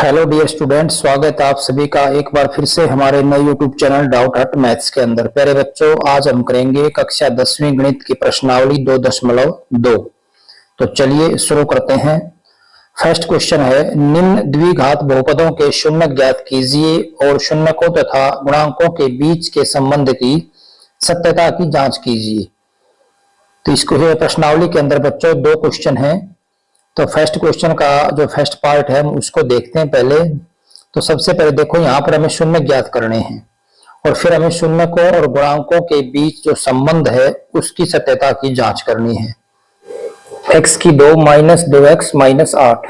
Hello dear student, स्वागत है आप सभी का एक बार फिर से हमारे नए यूट्यूब चैनल डाउट हट मैथ्स के अंदर। प्यारे बच्चों, आज हम करेंगे कक्षा 10वीं गणित की प्रश्नावली 2.2। तो चलिए शुरू करते हैं। फर्स्ट क्वेश्चन है, निम्न द्विघात बहुपदों के शून्य ज्ञात कीजिए और शून्यकों तथा गुणांकों के बीच के संबंध की सत्यता की जांच कीजिए। तो इसको प्रश्नावली के अंदर बच्चों दो क्वेश्चन है। तो फर्स्ट क्वेश्चन का जो फर्स्ट पार्ट है हम उसको देखते हैं पहले। तो सबसे पहले देखो, यहाँ पर हमें शून्य ज्ञात करने हैं और फिर हमें शून्यकों और गुणांकों के बीच जो संबंध है उसकी सत्यता की जांच करनी है। x की 2 माइनस 2x माइनस 8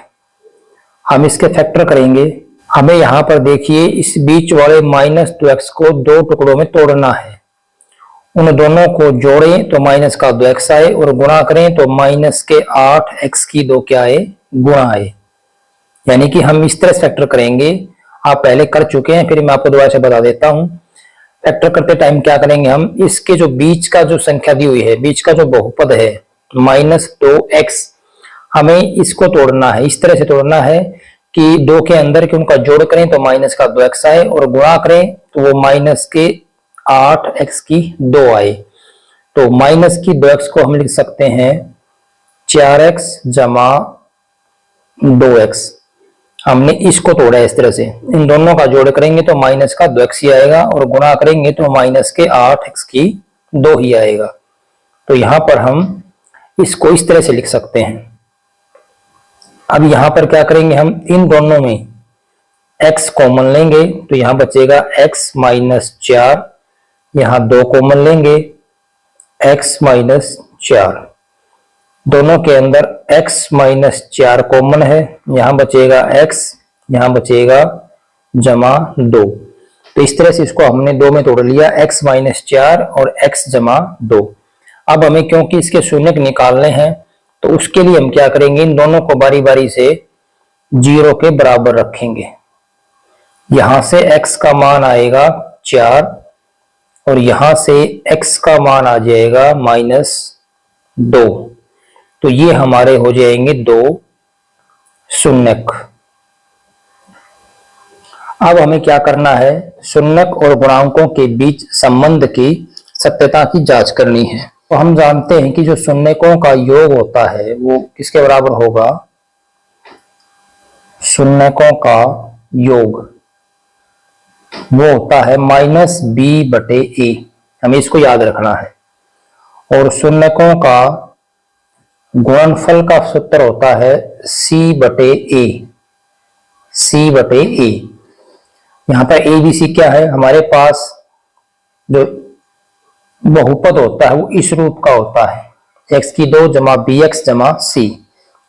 हम इसके फैक्टर करेंगे। हमें यहाँ पर देखिए इस बीच वाले माइनस 2x को दो टुकड़ों में तोड़ना है। उन दोनों को जोड़ें तो माइनस का 2x आए और गुणा करें तो माइनस के 8x की 2 क्या आए, गुणा आए। यानी कि हम इस तरह से फैक्टर करेंगे। आप पहले कर चुके हैं, फिर मैं आपको दोबारा से बता देता हूं। फैक्टर करते टाइम क्या करेंगे, हम इसके जो बीच का जो संख्या दी हुई है, बीच का जो बहुपद है माइनस 2x, हमें इसको तोड़ना है। इस तरह से तोड़ना है कि 2 के अंदर के उनका जोड़ करें तो माइनस का 2x आए और गुणा करें तो वो माइनस के 8x की 2 आए। तो माइनस की 2x को हम लिख सकते हैं 4x जमा 2x। हमने इसको तोड़ा है इस तरह से। इन दोनों का जोड़ करेंगे तो माइनस का 2x ही आएगा और गुणा करेंगे तो माइनस के 8x की 2 ही आएगा। तो यहां पर हम इसको इस तरह से लिख सकते हैं। अब यहां पर क्या करेंगे, हम इन दोनों में x कॉमन लेंगे तो यहां बचेगा x माइनस 4, यहां 2 कॉमन लेंगे x माइनस 4, दोनों के अंदर x माइनस 4 कॉमन है, यहां बचेगा x, यहां बचेगा जमा 2। तो इस तरह से इसको हमने 2 में तोड़ लिया, x माइनस 4 और x जमा 2। अब हमें क्योंकि इसके शून्य निकालने हैं तो उसके लिए हम क्या करेंगे, इन दोनों को बारी बारी से 0 के बराबर रखेंगे। यहां से x का मान आएगा 4 और यहां से x का मान आ जाएगा माइनस 2। तो ये हमारे हो जाएंगे 2 शून्यक। अब हमें क्या करना है, शून्यक और गुणांकों के बीच संबंध की सत्यता की जांच करनी है। तो हम जानते हैं कि जो शून्यकों का योग होता है वो किसके बराबर होगा, शून्यकों का योग वो होता है माइनस b बटे a। हमें इसको याद रखना है। और शून्यकों का गुणनफल का सूत्र होता है c बटे a, c बटे a। यहां पर a b c क्या है, हमारे पास जो बहुपद होता है वो इस रूप का होता है x की 2 जमा bx जमा c।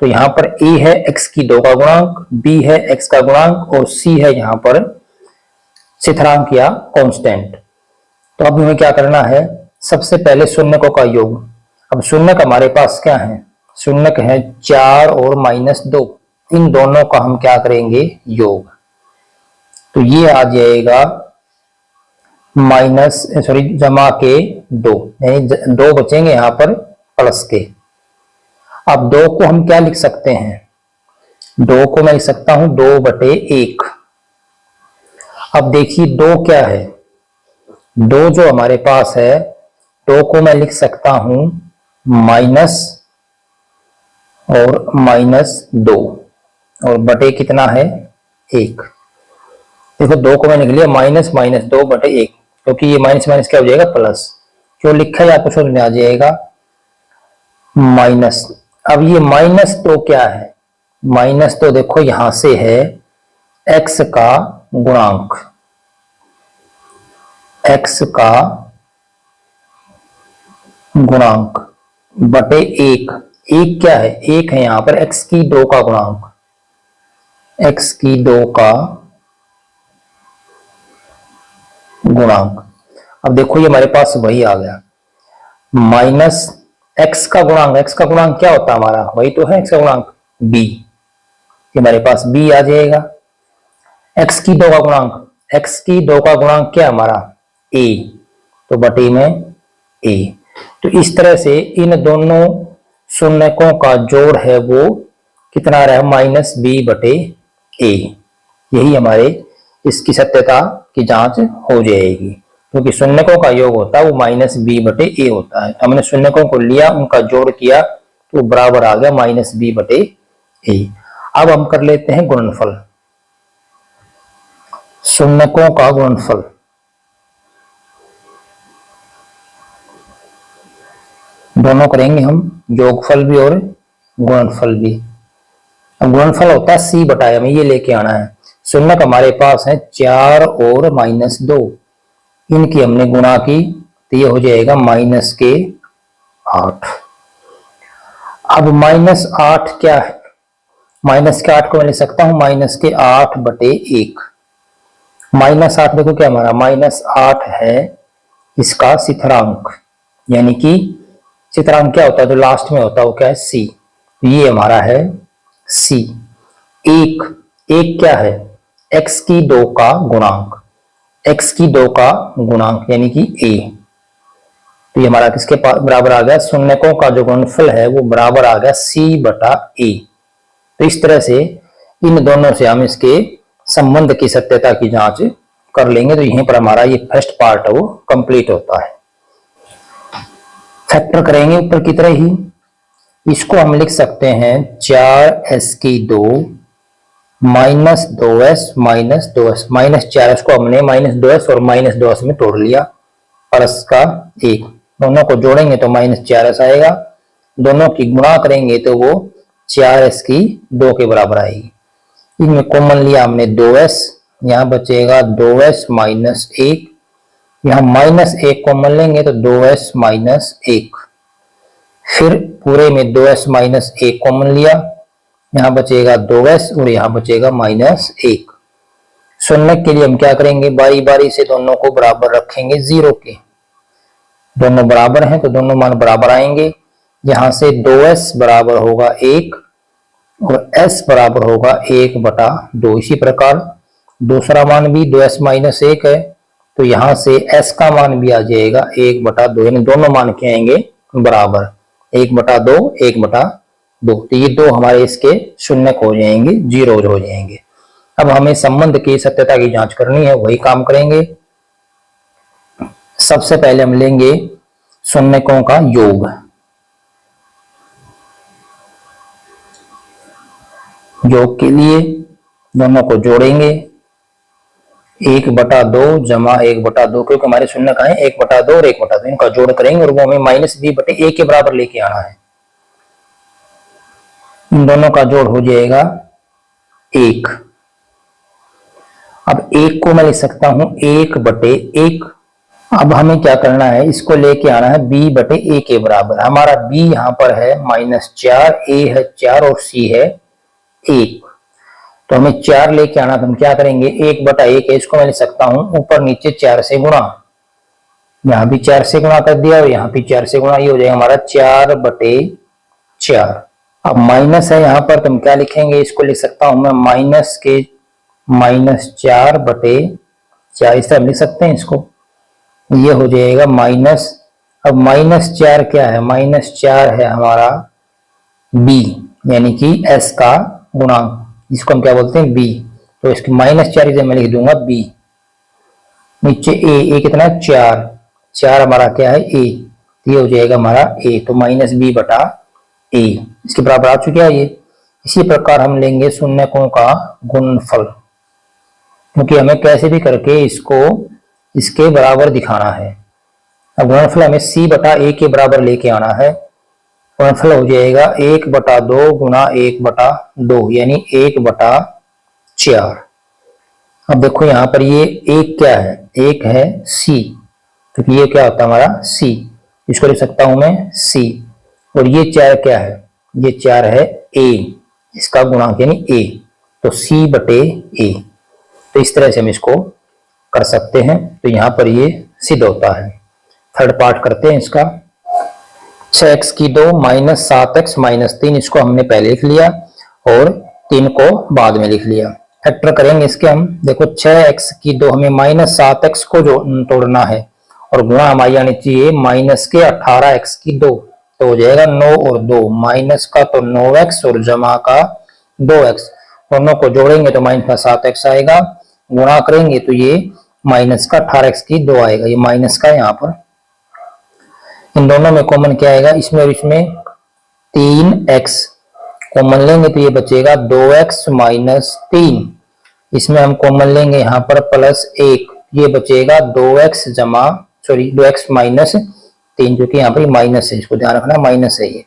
तो यहां पर a है x की 2 का गुणांक, b है x का गुणांक और c है यहां पर स्थिरांक या कांस्टेंट। तो अब हमें क्या करना है, सबसे पहले शून्यकों का योग। अब शून्यक हमारे पास क्या है, शून्यक है 4 और माइनस 2, इन दोनों का हम क्या करेंगे, योग। तो ये आ जाएगा जमा के 2, यानी 2 बचेंगे यहां पर प्लस के। अब 2 को हम क्या लिख सकते हैं, 2 को मैं लिख सकता हूं 2 बटे 1। अब देखिए 2 क्या है, 2 जो हमारे पास है 2 को मैं लिख सकता हूं माइनस और माइनस 2 और बटे कितना है 1। देखो 2 को मैंने लिख लिया माइनस माइनस 2 बटे 1, क्योंकि ये माइनस माइनस क्या हो जाएगा प्लस, जो लिखा है आपको समझ में आ जाएगा माइनस। अब ये माइनस 2 क्या है, माइनस 2 देखो यहां से है x का गुणांक, x का गुणांक बटे 1। 1 क्या है, 1 है यहां पर x की 2 का गुणांक, x की 2 का गुणांक। अब देखो ये हमारे पास वही आ गया माइनस x का गुणांक। x का गुणांक क्या होता है हमारा, वही तो है x का गुणांक b, ये हमारे पास b आ जाएगा। x की 2 का गुणांक, x की 2 का गुणांक क्या हमारा a, तो बटे में a। तो इस तरह से इन दोनों शून्यकों का जोड़ है वो कितना रहा, माइनस b बटे a। यही हमारे इसकी सत्यता की जांच हो जाएगी, क्योंकि शून्यकों का योग होता है वो माइनस बी बटे ए होता है। हमने शून्यकों को लिया, उनका जोड़ किया तो बराबर आ गया माइनस बी बटे ए। अब हम कर लेते हैं गुणनफल, शून्यकों का गुणनफल। दोनों करेंगे हम, योगफल भी और गुणनफल भी। अब गुणनफल होता है सी बटा ए, हमें ये लेके आना है। शून्यक हमारे पास है 4 और -2, इनकी हमने गुणा की तो ये हो जाएगा -8। अब -8 क्या है, -8 को मैं लिख सकता हूं -8 बटे 1। -8 देखो क्या हमारा -8 है इसका स्थिरांक, यानी कि स्थिरांक क्या होता है जो लास्ट में होता है वो क्या है सी, ये हमारा है सी। एक क्या है, x की 2 का गुणांक, x की 2 का गुणांक यानी कि a। तो ये हमारा किसके बराबर आ गया, शून्यकों का जो गुणनफल है वो बराबर आ गया c बटा a। तो इस तरह से इन दोनों से हम इसके संबंध की सत्यता की जांच कर लेंगे। तो यहीं पर हमारा ये फर्स्ट पार्ट है वो कंप्लीट होता है। फैक्टर करेंगे ऊपर की तरह ही, इसको हम लिख सकते हैं 4s की 2 -2s -4s को हमने -2s और -2s में तोड़ लिया, प्लस का 1, दोनों को जोड़ेंगे तो -4s आएगा, दोनों की गुणा करेंगे तो वो 4s की 2 के बराबर आएगी। इनमें कॉमन लिया हमने 2s, यहाँ बचेगा 2s -1, यहाँ -1 कॉमन लेंगे तो 2s -1, फिर पूरे में 2s -1 कॉमन लिया, यहाँ बचेगा 2s और यहाँ बचेगा -1। शून्य के लिए हम क्या करेंगे, बारी बारी से दोनों को बराबर रखेंगे 0 के, दोनों बराबर हैं तो दोनों मान बराबर आएंगे। यहाँ से 2s बराबर होगा 1 और s बराबर होगा 1/2। इसी प्रकार दूसरा मान भी 2s -1 है तो यहाँ से s का मान भी आ जाएगा 1/2, यानी दोनों मान के आएंगे बराबर 1/2 1/2। तो ये दो हमारे इसके शून्यक हो जाएंगे, 0 हो जाएंगे। अब हमें संबंध की सत्यता की जांच करनी है, वही काम करेंगे। सबसे पहले हम लेंगे शून्यकों का योग। योग के लिए दोनों को जोड़ेंगे, 1/2 जमा 1/2, क्योंकि हमारे शून्य का है 1/2 और 1/2, इनका जोड़ करेंगे और वो हमें -b बटे a के बराबर लेके आना है। इन दोनों का जोड़ हो जाएगा 1। अब 1 को मैं लिख सकता हूं 1/1। अब हमें क्या करना है, इसको लेके आना है b बटे a के बराबर। हमारा b यहां पर है -4, a है 4 और c है 1, तो हमें 4 लेके आना। तो हम क्या करेंगे, 1/1 है, इसको मैं लिख सकता हूं ऊपर नीचे 4 से गुणा, यहां भी 4 से गुणा कर दिया और यहां भी 4 से गुणा, ये हो जाएगा हमारा 4/4। अब माइनस है यहाँ पर तो हम क्या लिखेंगे, इसको लिख सकता हूं मैं -4/4, इस तरह लिख सकते हैं इसको, ये हो जाएगा माइनस। अब -4 क्या है, -4 है हमारा b, यानी कि s का गुणांक, इसको हम क्या बोलते हैं b। तो इसकी -4 इसे मैं लिख दूंगा b। नीचे a कितना 4 हमारा क्या है a, ये हो जाएगा हमारा a, तो -b बटा a इसके बराबर आ चुका है ये। इसी प्रकार हम लेंगे शून्यकों का गुणनफल, क्योंकि हमें कैसे भी करके इसको इसके बराबर दिखाना है। अब गुणनफल हमें c बटा a के बराबर लेके आना है। गुणनफल हो जाएगा 1/2 गुणा 1/2, यानी 1/4। अब देखो यहाँ पर ये 1 क्या है, 1 है c, क्योंकि ये क्या होता है हमारा c, इसको लिख सकता हूं मैं c। और ये 4 क्या है, ये 4 है a, इसका गुणांक यानी a, तो c बटे a। तो इस तरह से हम इसको कर सकते हैं, तो यहाँ पर ये सिद्ध होता है। थर्ड पार्ट करते हैं इसका। 6x की 2 -7x -3, इसको हमने पहले लिख लिया और 3 को बाद में लिख लिया। फैक्टर करेंगे इसके हम, देखो 6x की 2 हमें -7x को जो तोड़ना है और गुणा हमारी आनी चाहिए -18x की 2, तो हो जाएगा 9 और 2, माइनस का तो 9x और जमा का 2x, दोनों को जोड़ेंगे तो माइनस का 7x आएगा, गुणा करेंगे तो ये माइनस का 18x की 2 आएगा, ये माइनस का यहाँ पर। इन दोनों में कॉमन क्या आएगा, इसमें और इसमें 3x कॉमन लेंगे तो ये बचेगा 2x माइनस 3। इसमें हम कॉमन लेंगे यहाँ पर प्लस 1, ये बचेगा 2x माइनस 3, जो कि यहाँ पर माइनस है, इसको ध्यान रखना माइनस है ये।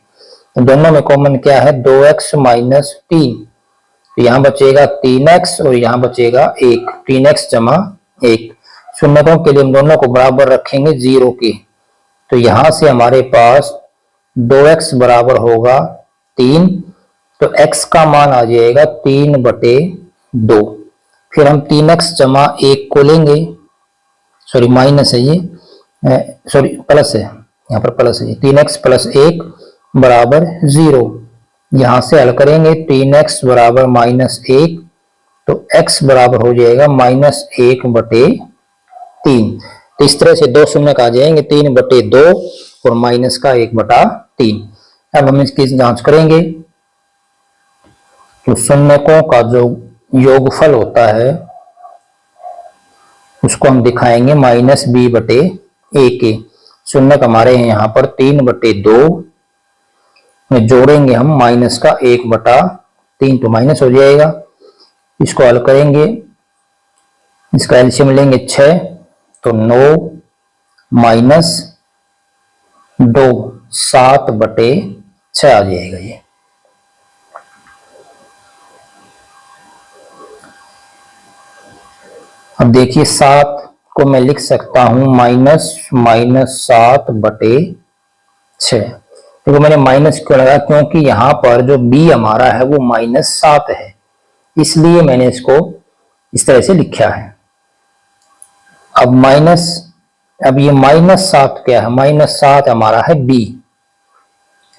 तो दोनों में कॉमन क्या है, 2x माइनस 3, तो यहाँ बचेगा 3x और यहाँ बचेगा 1, 3x जमा 1। शून्यकों के लिए हम दोनों को बराबर रखेंगे 0 के, तो यहाँ से हमारे पास 2x बराबर होगा 3, तो x का मान आ जाएगा 3/2। फिर हम 3x जमा 1 को लेंगे, सॉरी माइनस है ये, सॉरी प्लस है, यहाँ पर प्लस है, 3x प्लस 1 बराबर 0। यहां से हल करेंगे 3x बराबर -1, तो x बराबर हो जाएगा -1/3। तो इस तरह से दो शून्य आ जाएंगे, 3/2 और माइनस का 1/3। अब हम इसकी जांच करेंगे तो शून्यकों का जो योगफल होता है उसको हम दिखाएंगे -b/a के। शून्य हमारे हैं यहाँ पर 3/2 में जोड़ेंगे हम माइनस का 1/3, तो माइनस हो जाएगा। इसको हल करेंगे, इसका एलसीएम लेंगे 6, तो 9 माइनस 2 7/6 आ जाएगा ये। अब देखिए 7 को मैं लिख सकता हूं -7/6। देखो मैंने माइनस क्यों लगाया, क्योंकि यहां पर जो b हमारा है वो -7 है, इसलिए मैंने इसको इस तरह से लिखा है। अब ये -7 क्या है, -7 हमारा है b,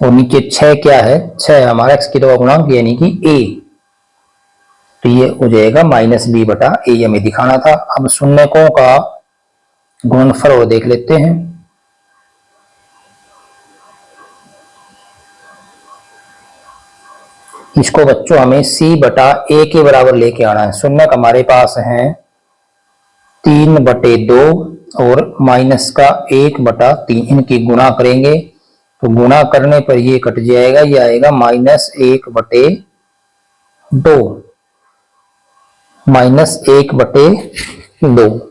और नीचे 6 क्या है, 6 हमारा x की 2 गुणांक यानी कि a, तो ये हो जाएगा -b/a, ये हमें दिखाना था। अब शून्यकों का गुणनफल और देख लेते हैं। इसको बच्चों हमें c/a के बराबर लेके आना है। शून्यक हमारे पास है 3/2 और माइनस का 1/3, इनकी गुणा करेंगे तो गुणा करने पर ये कट जाएगा, ये आएगा -1/2।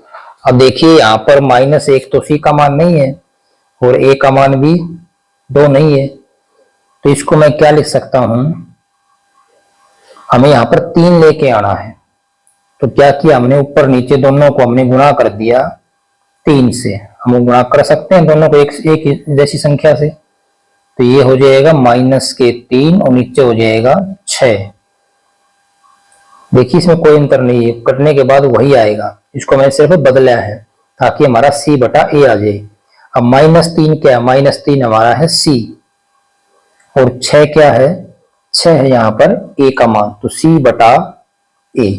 अब देखिए यहाँ पर -1 तो c का मान नहीं है और a का मान भी 2 नहीं है, तो इसको मैं क्या लिख सकता हूं, हमें यहाँ पर 3 लेके आना है। तो क्या किया हमने, ऊपर नीचे दोनों को हमने गुणा कर दिया 3 से। हम गुणा कर सकते हैं दोनों को एक जैसी संख्या से, तो ये हो जाएगा -3 और नीचे हो जाएगा 6। देखिए इसमें कोई अंतर नहीं है, कटने के बाद वही आएगा, इसको मैंने सिर्फ बदला है ताकि हमारा c/a आ जाए। अब -3 क्या है, -3 हमारा है c, और 6 क्या है, 6 है यहाँ पर a का मान, तो c/a।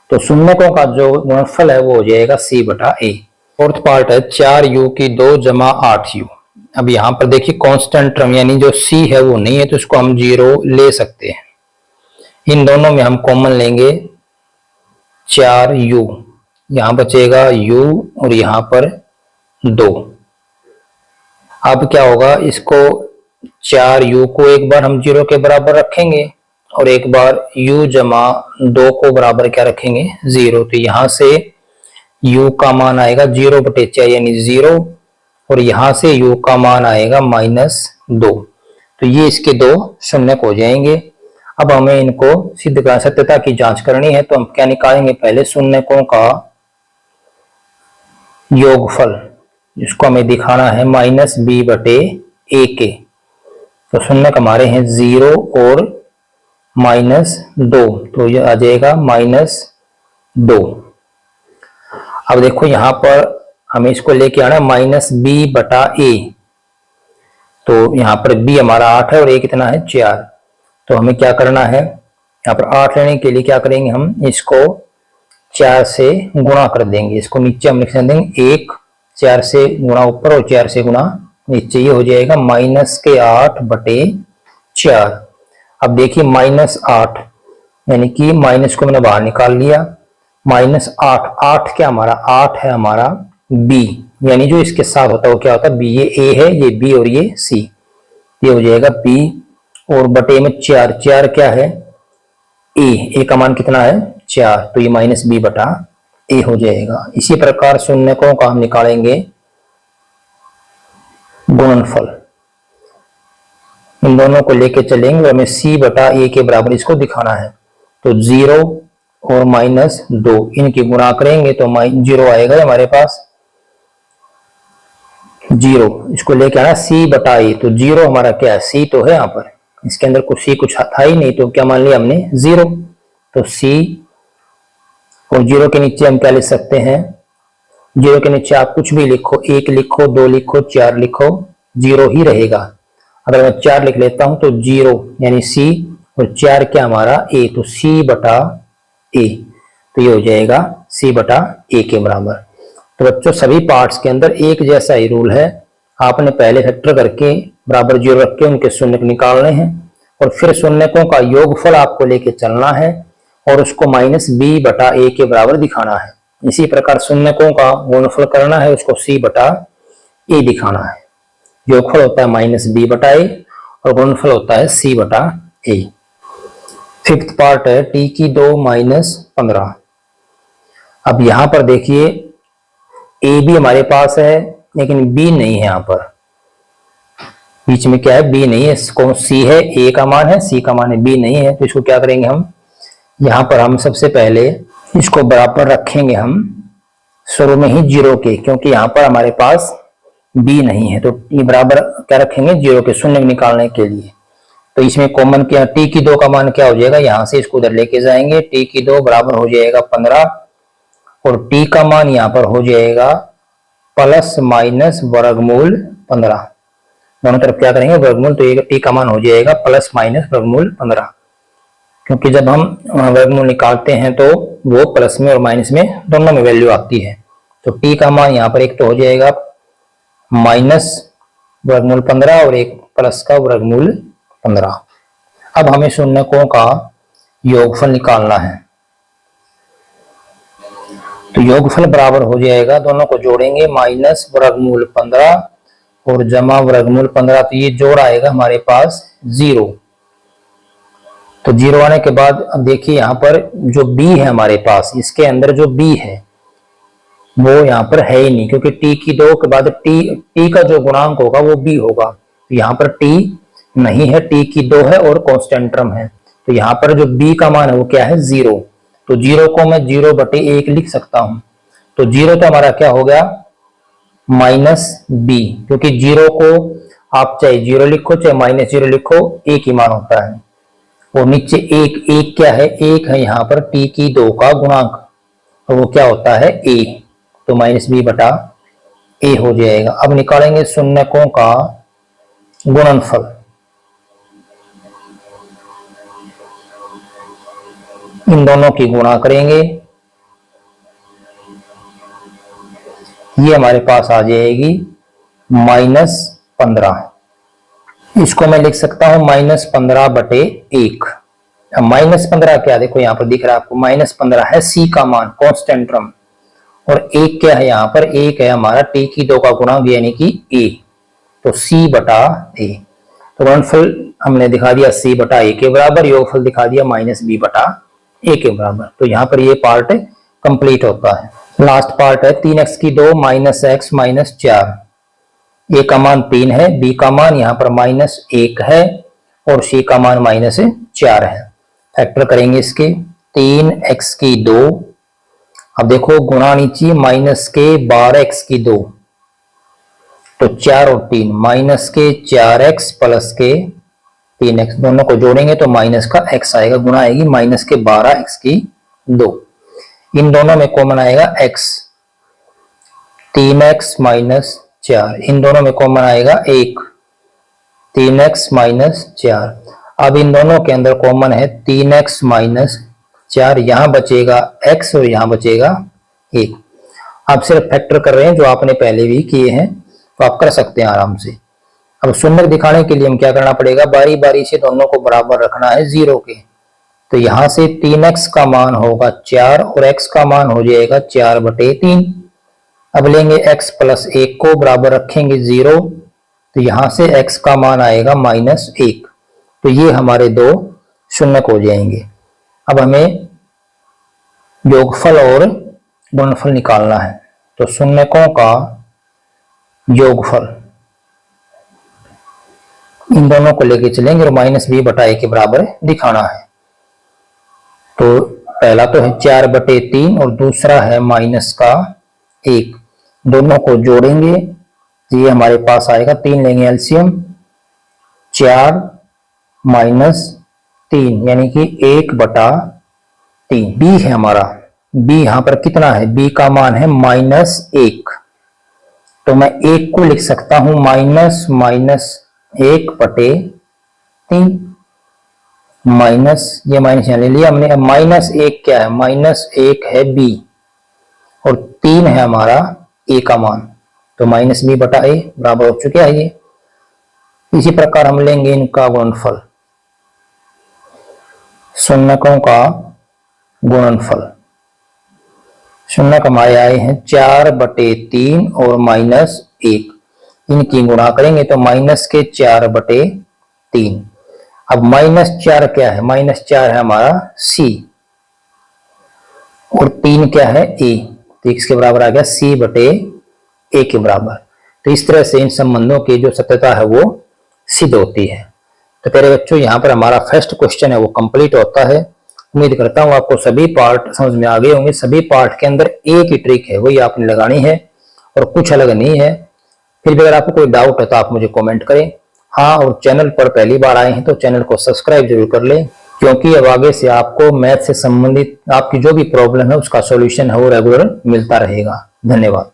तो शून्यकों का जो गुणनफल है वो हो जाएगा c/a। फोर्थ पार्ट है 4u की 2 जमा 8u। अब यहाँ पर देखिए कांस्टेंट टर्म यानी जो c है वो नहीं है, तो इसको हम 0 ले सकते हैं। इन दोनों में हम कॉमन लेंगे 4u, यहां बचेगा u और यहां पर 2। अब क्या होगा, इसको 4u को एक बार हम 0 के बराबर रखेंगे और एक बार u जमा 2 को बराबर क्या रखेंगे, 0। तो यहां से u का मान आएगा 0/4 यानी 0, और यहां से u का मान आएगा -2। तो ये इसके 2 शून्यक हो जाएंगे। अब हमें इनको सिद्ध कर सत्यता की जांच करनी है, तो हम क्या निकालेंगे, पहले शून्यकों का योगफल, जिसको हमें दिखाना है -b/a के। तो शून्यक हमारे हैं 0 और -2, तो ये आ जाएगा -2। अब देखो यहां पर हमें इसको लेके आना -b/a, तो यहां पर b हमारा 8 है और a कितना है, 4। तो हमें क्या करना है, यहाँ पर 8 लेने के लिए क्या करेंगे, हम इसको 4 से गुणा कर देंगे। इसको नीचे हम लिख देंगे 1, 4 से गुणा ऊपर और 4 से गुणा नीचे, ये हो जाएगा -8/4। अब देखिए -8 यानी कि माइनस को मैंने बाहर निकाल लिया। -8, 8 क्या हमारा 8 है हमारा बी, यानी जो इसके साथ होता है वो क्या होता है बी। ये ए है, ये बी और ये सी, ये हो जाएगा बी। और बटे में 4, 4 क्या है ए का मान कितना है 4, तो ये -b बटा ए हो जाएगा। इसी प्रकार शून्यकों का हम निकालेंगे गुणनफल, इन दोनों को लेके चलेंगे और हमें c बटा ए के बराबर इसको दिखाना है। तो 0 और -2 इनकी गुणा करेंगे तो 0 आएगा हमारे पास, 0 इसको लेके आना c बटा ए। तो 0 हमारा क्या है c तो है यहाँ पर, इसके अंदर कुछ c कुछ था ही नहीं, तो क्या मान लिया हमने 0। तो c और 0 के नीचे हम क्या लिख सकते हैं, 0 के नीचे आप कुछ भी लिखो, 1 लिखो, 2 लिखो, 4 लिखो, 0 ही रहेगा। अगर मैं 4 लिख लेता हूं तो 0 यानी c और 4 क्या हमारा a, तो c बटा a, तो ये हो जाएगा c बटा a के बराबर। तो बच्चों सभी पार्ट्स के अंदर एक जैसा ही रूल है, आपने पहले फैक्टर करके बराबर 0 रख के उनके शून्य निकालने हैं और फिर शून्यकों का योगफल आपको लेके चलना है और उसको -b बटा a के बराबर दिखाना है। इसी प्रकार शून्यकों का गुणनफल करना है, उसको c बटा a दिखाना है। योगफल होता है -b बटा a और गुणनफल होता है c बटा a। फिफ्थ पार्ट है t की 2 -15। अब यहां पर देखिए a भी हमारे पास है लेकिन b नहीं है, यहां पर बीच में क्या है b नहीं है, इसको c है, a का मान है, c का मान है, b नहीं है। तो इसको क्या करेंगे हम, यहाँ पर हम सबसे पहले इसको बराबर रखेंगे हम शुरू में ही 0 के, क्योंकि यहाँ पर हमारे पास b नहीं है। तो ये बराबर क्या रखेंगे 0 के, शून्य निकालने के लिए। तो इसमें कॉमन क्या, t की 2 का मान क्या हो जाएगा, यहाँ से इसको उधर लेके जाएंगे, t की 2 बराबर हो जाएगा 15 और t का मान यहाँ पर हो जाएगा ± वर्गमूल 15। दोनों तरफ क्या करेंगे वर्गमूल, तो ये t का मान हो जाएगा ± वर्गमूल 15, क्योंकि जब हम वर्गमूल निकालते हैं तो वो प्लस में और माइनस में दोनों में वैल्यू आती है। तो t का मान यहाँ पर एक तो हो जाएगा वर्गमूल 15 और एक प्लस का वर्गमूल 15। अब हमें शून्यकों का योगफल निकालना है, तो योगफल बराबर हो जाएगा, दोनों को जोड़ेंगे वर्गमूल 15 और जमा वर्गमूल 15, तो ये जोड़ आएगा हमारे पास 0। तो 0 आने के बाद अब देखिए यहाँ पर जो b है हमारे पास, इसके अंदर जो b है वो यहाँ पर है ही नहीं, क्योंकि t की 2 के बाद t का जो गुणांक होगा वो b होगा। तो यहाँ पर t नहीं है, t की 2 है और कांस्टेंट टर्म है। तो यहाँ पर जो b का मान है वो क्या है 0। तो 0 को मैं 0 बटे 1 लिख सकता हूं। तो 0 तो हमारा क्या हो गया -b, क्योंकि 0 को आप चाहे 0 लिखो चाहे -0 लिखो, एक ही मान होता है। और नीचे एक क्या है, एक है यहाँ पर t की 2 का गुणांक, तो वो क्या होता है a, तो -b बटा a हो जाएगा। अब निकालेंगे शून्यकों का गुणनफल। इन दोनों की गुणा करेंगे, ये हमारे पास आ जाएगी -15। इसको मैं लिख सकता हूं -15 बटे 1। अब -15 क्या, देखो यहाँ पर दिख रहा है आपको, -15 है c का मान कांस्टेंट टर्म, और 1 क्या है यहाँ पर, 1 है हमारा t की 2 का गुणांक यानी कि a, तो c बटा a। तो गुणनफल हमने दिखा दिया c बटा a के बराबर, योगफल दिखा दिया -b बटा a के बराबर। तो यहाँ पर ये पार्ट कंप्लीट होता है। लास्ट पार्ट है 3x की 2 -x -4। a का मान 3 है, b का मान यहाँ पर -1 है और c का मान -4 है। फैक्टर करेंगे इसके, 3x की 2, अब देखो गुणा नीचे माइनस के 12x की 2, तो 4 और 3 माइनस के 4x प्लस के 3x, दोनों को जोड़ेंगे तो माइनस का x आएगा, गुणा आएगी माइनस के 12x की 2। इन दोनों में कॉमन आएगा x, 3x -4, इन दोनों में कॉमन आएगा 1, 3x -4। अब इन दोनों के अंदर कॉमन है 3x -4, यहां बचेगा x और यहां बचेगा 1। आप सिर्फ फैक्टर कर रहे हैं जो आपने पहले भी किए हैं, तो आप कर सकते हैं आराम से। अब शून्य दिखाने के लिए हम क्या करना पड़ेगा, बारी बारी से दोनों को बराबर रखना है 0 के। तो यहां से 3x का मान होगा 4 और x का मान हो जाएगा 4/3। अब लेंगे x प्लस 1 को बराबर रखेंगे 0, तो यहां से x का मान आएगा -1। तो ये हमारे दो शून्यक हो जाएंगे। अब हमें योगफल और गुणनफल निकालना है। तो शून्यकों का योगफल इन दोनों को लेके चलेंगे और -b/a के बराबर दिखाना है। तो पहला तो है 4/3 और दूसरा है -1। दोनों को जोड़ेंगे, ये हमारे पास आएगा 3 लेंगे एलसीएम, 4 - 3 यानी कि 1/3। b है हमारा, b यहां पर कितना है, b का मान है -1। तो मैं 1 को लिख सकता हूं -1/3 माइनस, ये माइनस यहां ले लिया हमने। अब -1 क्या है, -1 है b और 3 है हमारा a का मान, तो -b/a बराबर हो चुका है ये। इसी प्रकार हम लेंगे इनका गुणनफल, शून्यकों का गुणनफल। शून्यक हमारे आए हैं 4/3 और -1, इनकी गुणा करेंगे तो -4/3। अब -4 क्या है, -4 है हमारा c और 3 क्या है a, तो इसके बराबर आ गया c/a के बराबर। तो इस तरह से इन संबंधों की जो सत्यता है वो सिद्ध होती है। तो प्यारे बच्चों, यहाँ पर हमारा फर्स्ट क्वेश्चन है वो कंप्लीट होता है। उम्मीद करता हूँ आपको सभी पार्ट समझ में आ गए होंगे। सभी पार्ट के अंदर एक ही ट्रिक है, वही आपने लगानी है और कुछ अलग नहीं है। फिर भी अगर आपको कोई डाउट है तो आप मुझे कमेंट करें। हाँ, और चैनल पर पहली बार आए हैं तो चैनल को सब्सक्राइब जरूर कर लें, क्योंकि अब आगे से आपको मैथ से संबंधित आपकी जो भी प्रॉब्लम है उसका सॉल्यूशन है वो रेगुलर मिलता रहेगा। धन्यवाद।